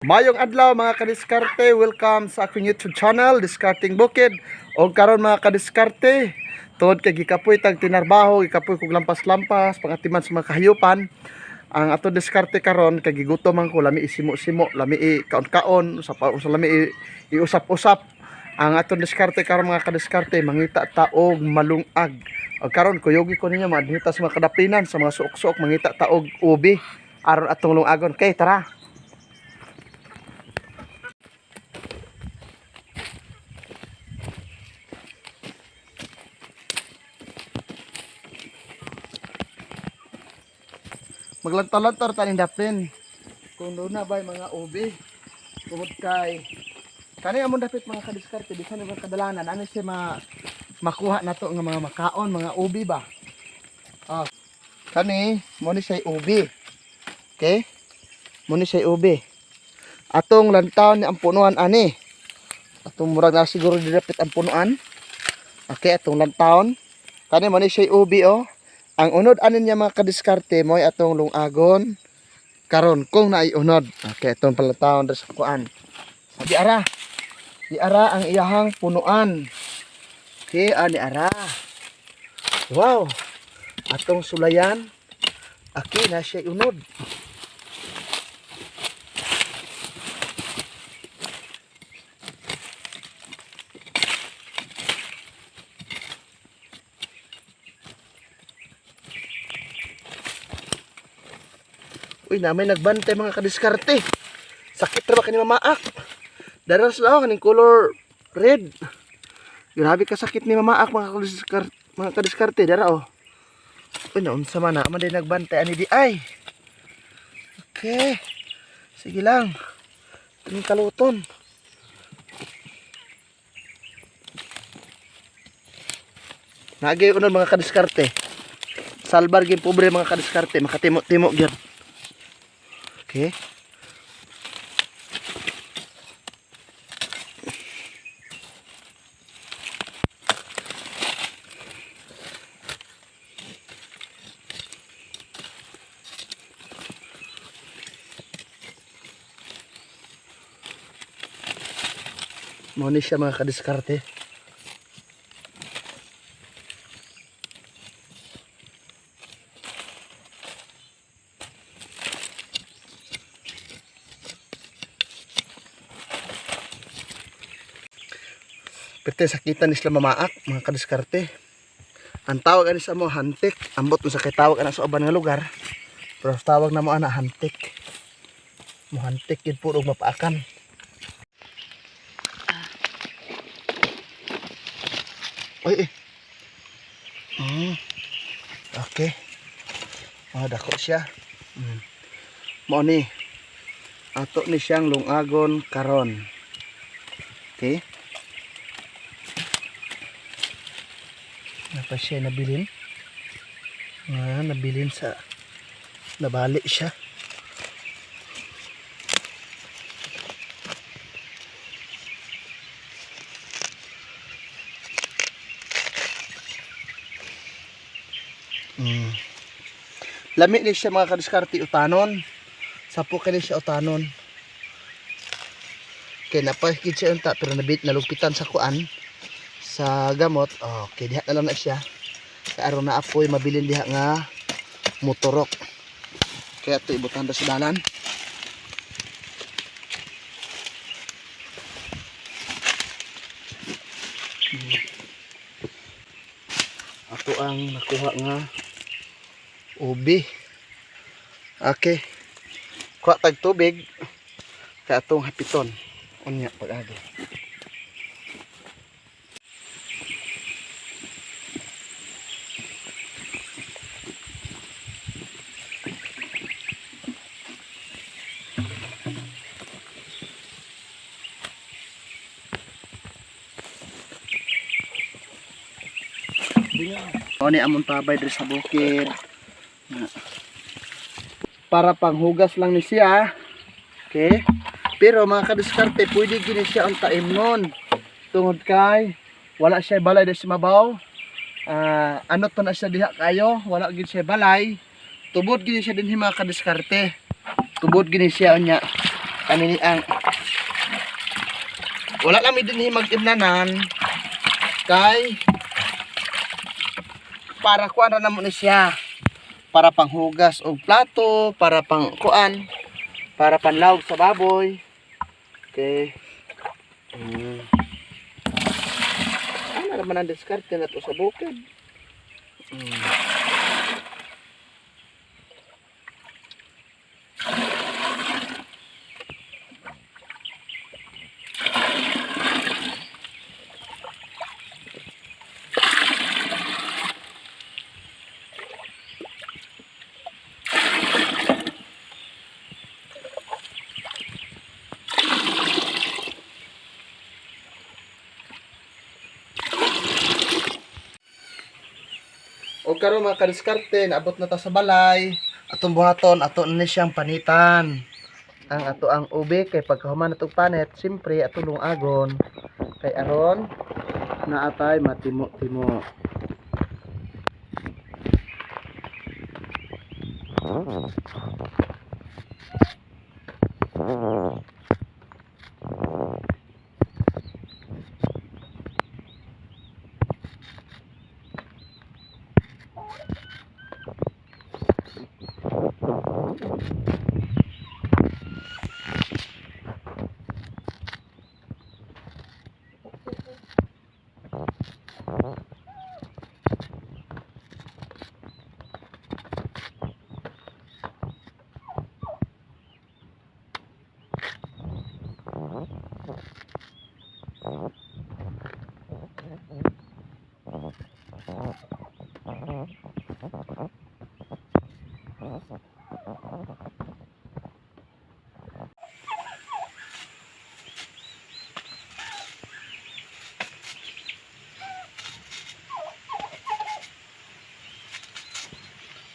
Mayong adlaw mga kadiskarte, welcome sa akong YouTube channel, Diskarting Bukid. O karon mga kadiskarte, tungod kay gikapoy tag tinarbaho, gikapoy kog lampas-lampas, pangatiman sa mga kahayupan. Ang ato diskarte karon kay gigutom man ko, lami isimo-simo, lami kaon-kaon, sa lami iusap-usap. Ang ato diskarte karon mga kadiskarte, mangita ta og malungag. O karon kuyogi ko ninyo madhita sa mga kadapinan, sa mga suok-suok, mangita ta og ubi aron atong lungagon. Okay, tara. Maglantar-lantar taning dapin. Kung doon na ba mga ubi. Tungod kay kani amon dapit mga kadiskarte, bisan mga kadalanan ano siya makuha nato nga mga makaon, mga ubi ba. Kani mo ni say ubi. Okay? Mo ni say ubi. Atong lantaw ni ang punuan ani. Atong murag na siguro didapit ang punuan. Okay, atong lantawon. Kani mo ni say ubi oh. Ang unod anin niya mga kadiskarte mo ay atong lungagon karon kung naay unod. Okay, itong palatawon sa kuan. Di ara. Di ara ang iyahang punuan. Okay, ani ara. Wow. Atong sulayan. Okay, na siya unod. Uy, na may nagbantay mga kadiskarte. Sakit ra ba kani mamaak? Daras lang kaning color red. Grabe ka sakit ni mamaak mga kadiskarte dara oh. Uy, naunsa man na din nagbantay ani di ay. Okay. Sige lang. Tingin kaluton. Nagay unod mga kadiskarte. Salbar gyud pobre mga kadiskarte, makatimo-timo gyud. Okay. Mo ni siya mga kadiskarte. Pwede sakitan isla mamaak mga kadiskarte. Ang tawag ani sa mo hantik. Ambot mo sa kay tawag ana sa uban nga lugar. Pero tawag na mo ana hantik. Mo hantik yun puro mapaakan. Oy okay. Dako siya. Mo ni ato ni siyang lungagon karon. Okay. Napa siya nabilin? Nabilin sa nabali siya. Lami ni siya mga kadiskarte utanon. Sapo kani siya utanon. Okay, napahigid siya unta pero nalupitan sa kuan sa gamot. Okay, diha na lang na siya. Kaya aron na apoy mabilin diha nga motorok. Kaya ito ibutan sa dalan. Ako ang nakuha nga ubi. Okay. Kuha tag tubig. Kaya itong hapiton. Unya pag-agi. Ni amon tabay diri sa bukid. Para panghugas lang ni siya. Okay? Pero mga kadiskarte, pwede gini siya ang taimnon. Tungod kay wala siya balay diri sa mabaw. Ano to na siya diha kayo, wala gid siya balay. Tubod gini siya dinhi mga kadiskarte. Tubod gini siya nya. kanini ang wala lang mi dinhi mag-imnanan kay para kuan ra namo ni siya, para panghugas og plato, para pang kuan, para panlawg sa baboy. Okay. Ano naman ang diskarte na to sa bukid? O karon mga kadiskarte, naabot na ta sa balay. Atong buhaton, ato na ni siyang panitan. Ang ato ang ube kay pagkahuman natong panet, simpre ato lungagon. Kay aron naatay matimo-timo.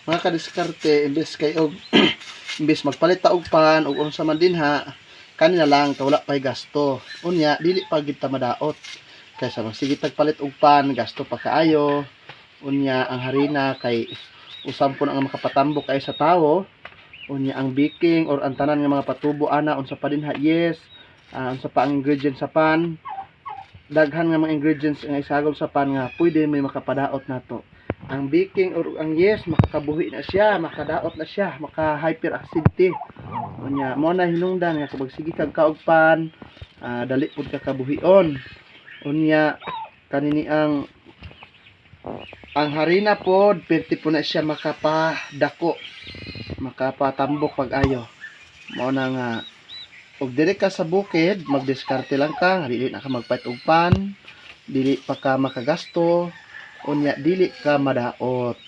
Mga kadiskarte, imbes kay og imbes magpalit ta og pan ug unsa man dinha, kanina lang ta wala pay gasto. Unya dili pa gid ta madaot. Kaysa magsige tagpalit og pan, gasto pa kaayo. Unya ang harina kay usam po ang makapatambok kay sa tawo. Unya ang baking or ang tanan nga mga patubo ana unsa pa dinha, yes. Unsa pa ang ingredients sa pan. Daghan nga mga ingredients nga isagol sa pan nga pwede may makapadaot nato. Ang baking or ang yes makakabuhi na siya, makadaot na siya, maka hyperacidity. Unya mo na hinungdan nga kapag sige kag kaog pan, dali pud ka kabuhion. Unya kanini ang harina pod perti po na siya makapadako, makapatambok pag-ayo. Mo na nga og diri ka sa bukid magdiskarte lang ka, dili na ka magpait og pan, dili pa ka makagasto. Unya dili ka madaot.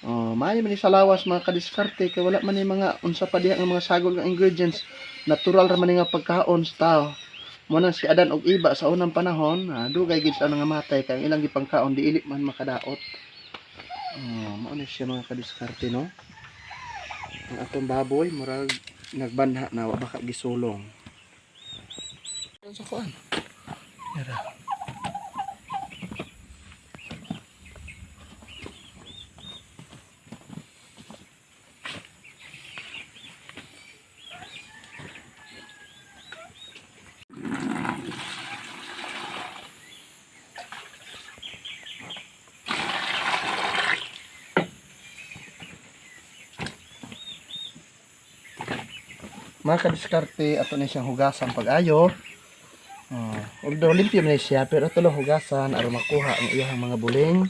Maayo man ni sa lawas mga kadiskarte kay wala man ni mga unsa pa diha nga mga sagol nga ingredients, natural ra man ni nga pagkaon sa tao. Mo na si Adan og Iba sa unang panahon, dugay gid sa nga matay kay ang ilang gipangkaon dili man makadaot. Mao ni siya mga kadiskarte no. Ang atong baboy murag nagbanha na wa baka gisulong. Sa kuan. Era. Mga kadiskarte, ato na siyang hugasan pag-ayo. Although limpyo na siya, pero ito lang hugasan aron makuha ang iyang mga buling.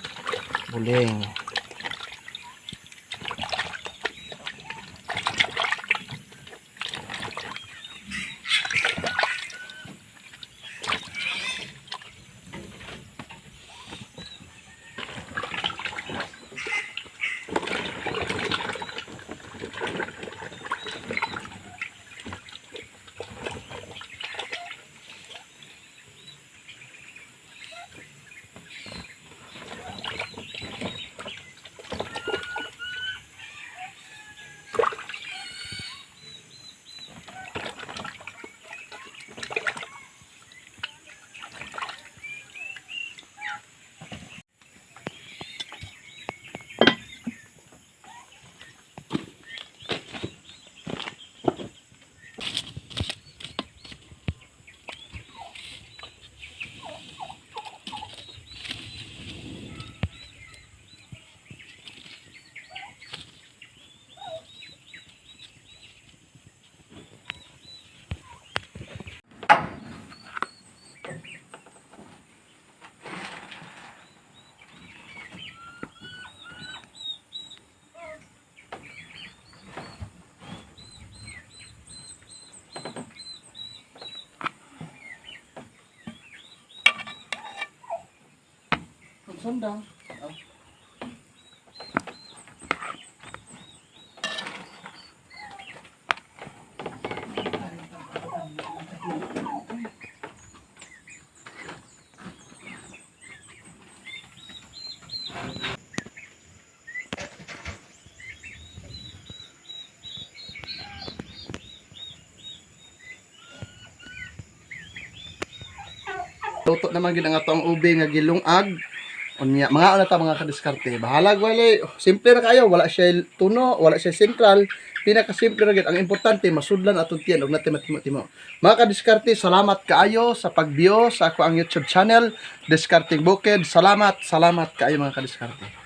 sundang. Luto naman gid ang atong ube nga gilungag. Unya, mga ano ta mga kadiskarte. Bahala wala. Simple na kayo, wala siya tuno, wala siya sentral. Pinaka simple ra gid. Ang importante masudlan atong tiyan ug natin matimo-timo. Mga kadiskarte, salamat kaayo sa pag-view sa ako ang YouTube channel, Discarding Bukid. Salamat kaayo mga kadiskarte.